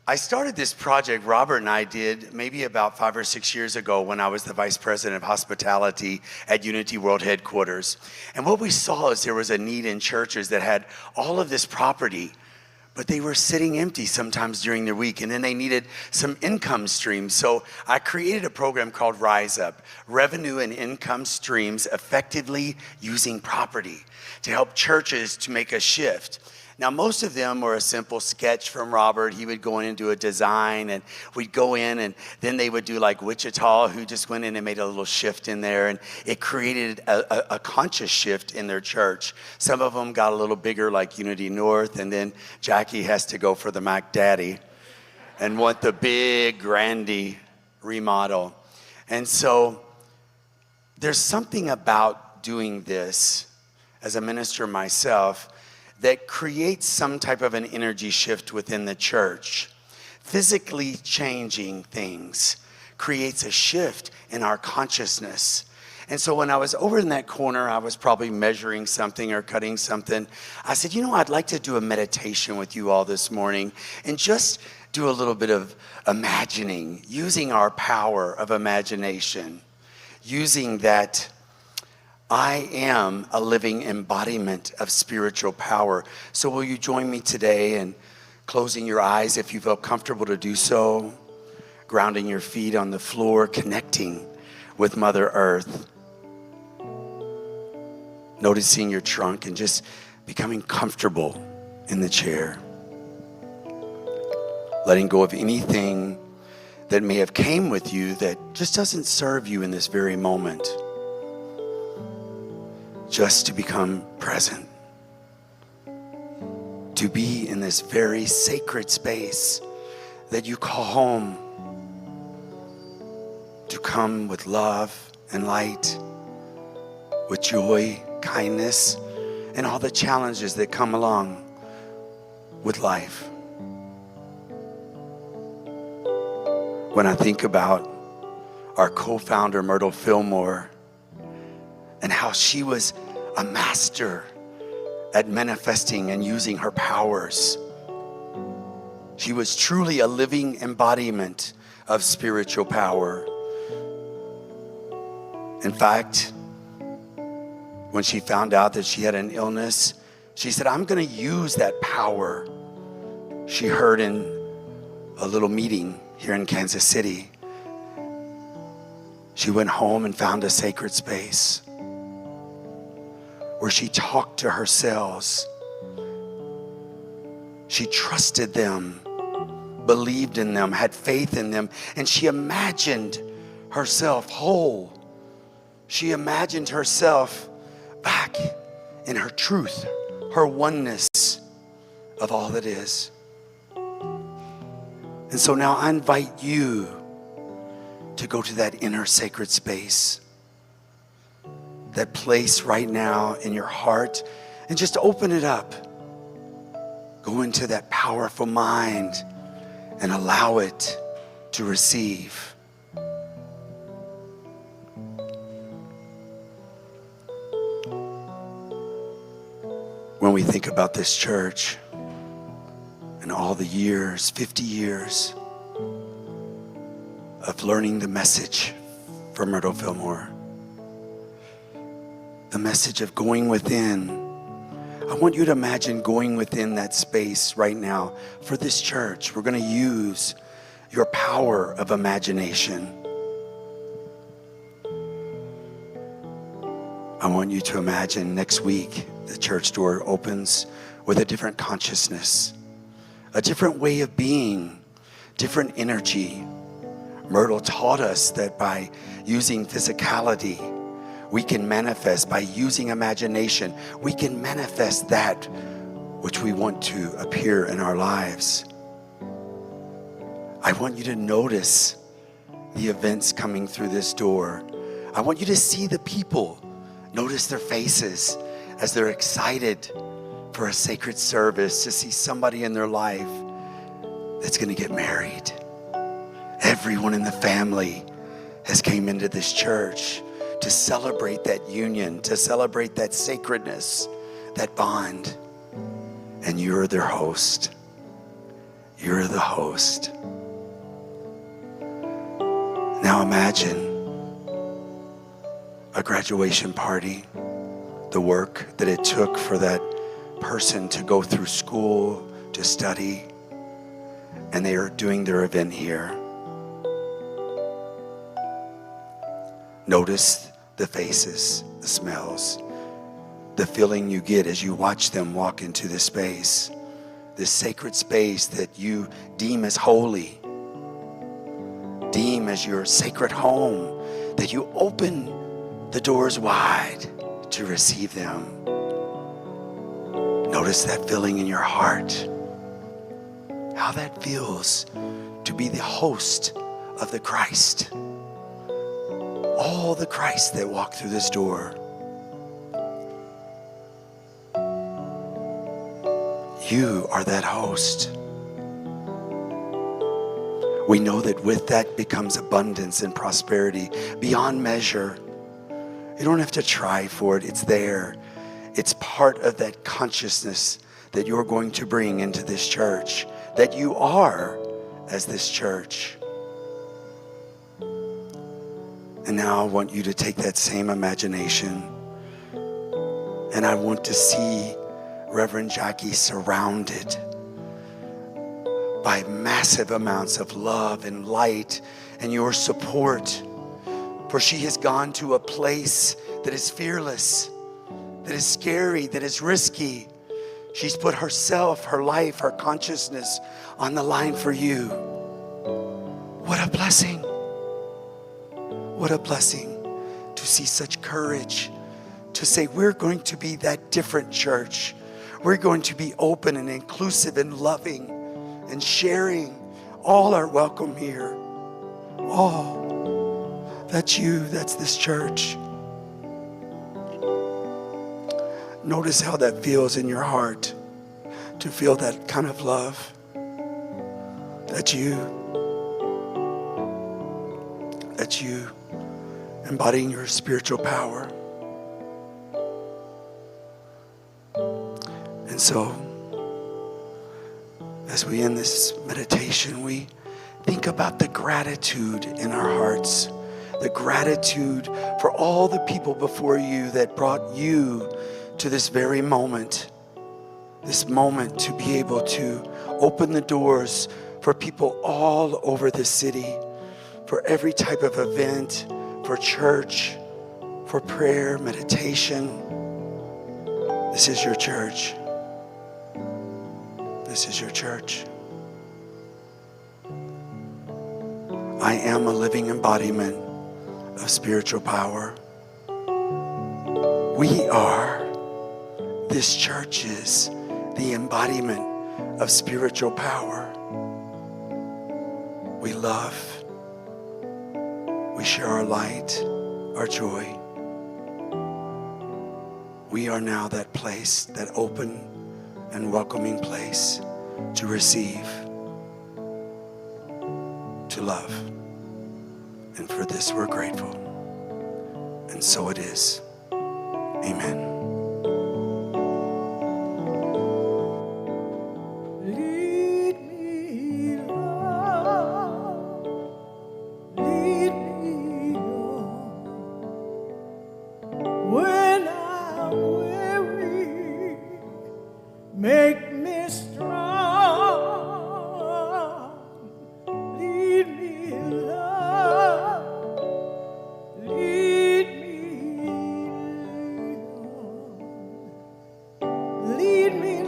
I started this project, Robert and I did, maybe about 5 or 6 years ago when I was the Vice President of Hospitality at Unity World Headquarters. And what we saw is there was a need in churches that had all of this property, but they were sitting empty sometimes during the week, and then they needed some income streams. So I created a program called Rise Up, Revenue and Income Streams Effectively Using Property, to help churches to make a shift. Now, most of them were a simple sketch from Robert. He would go in and do a design, and we'd go in, and then they would do like Wichita, who just went in and made a little shift in there, and it created a conscious shift in their church. Some of them got a little bigger, like Unity North, and then Jackie has to go for the Mac Daddy and want the big, grandy remodel. And so there's something about doing this as a minister myself that creates some type of an energy shift within the church. Physically changing things creates a shift in our consciousness. And so when I was over in that corner, I was probably measuring something or cutting something. I said, I'd like to do a meditation with you all this morning and just do a little bit of imagining, using our power of imagination, using that I am a living embodiment of spiritual power. So will you join me today in closing your eyes if you feel comfortable to do so, grounding your feet on the floor, connecting with Mother Earth, noticing your trunk and just becoming comfortable in the chair, letting go of anything that may have came with you that just doesn't serve you in this very moment. Just to become present, to be in this very sacred space that you call home, to come with love and light, with joy, kindness, and all the challenges that come along with life. When I think about our co-founder, Myrtle Fillmore, and how she was a master at manifesting and using her powers. She was truly a living embodiment of spiritual power. In fact, when she found out that she had an illness, she said, I'm going to use that power she heard in a little meeting here in Kansas City. She went home and found a sacred space where she talked to her cells. She trusted them, believed in them, had faith in them, and she imagined herself whole. She imagined herself back in her truth, her oneness of all that is. And so now I invite you to go to that inner sacred space, that place right now in your heart, and just open it up. Go into that powerful mind and allow it to receive. When we think about this church and all the years, 50 years of learning the message from Myrtle Fillmore, the message of going within. I want you to imagine going within that space right now for this church. We're going to use your power of imagination. I want you to imagine next week the church door opens with a different consciousness, a different way of being, different energy. Myrtle taught us that by using physicality, we can manifest. By using imagination, we can manifest that which we want to appear in our lives. I want you to notice the events coming through this door. I want you to see the people, notice their faces as they're excited for a sacred service, to see somebody in their life that's going to get married. Everyone in the family has came into this church to celebrate that union, to celebrate that sacredness, that bond. And you're their host. You're the host. Now imagine a graduation party, the work that it took for that person to go through school, to study, and they are doing their event here. Notice the faces, the smells, the feeling you get as you watch them walk into this space, this sacred space that you deem as holy, deem as your sacred home, that you open the doors wide to receive them. Notice that feeling in your heart, how that feels to be the host of the Christ. All the Christ that walk through this door. You are that host. We know that with that becomes abundance and prosperity beyond measure. You don't have to try for it. It's there. It's part of that consciousness that you're going to bring into this church, that you are as this church. And now I want you to take that same imagination, and I want to see Reverend Jackie surrounded by massive amounts of love and light and your support. For she has gone to a place that is fearless, that is scary, that is risky. She's put herself, her life, her consciousness on the line for you. What a blessing. What a blessing to see such courage, to say we're going to be that different church. We're going to be open and inclusive and loving and sharing. All are welcome here. All. That's you. That's this church. Notice how that feels in your heart to feel that kind of love. That's you. That's you embodying your spiritual power. And so, as we end this meditation, we think about the gratitude in our hearts, the gratitude for all the people before you that brought you to this very moment, this moment to be able to open the doors for people all over the city, for every type of event, for church, for prayer, meditation. This is your church. This is your church. I am a living embodiment of spiritual power. We are. This church is the embodiment of spiritual power. We love. We share our light, our joy. We are now that place, that open and welcoming place to receive, to love. And for this we're grateful. And so it is. Amen. Make me strong, lead me, love, lead me, Lord. Lead me,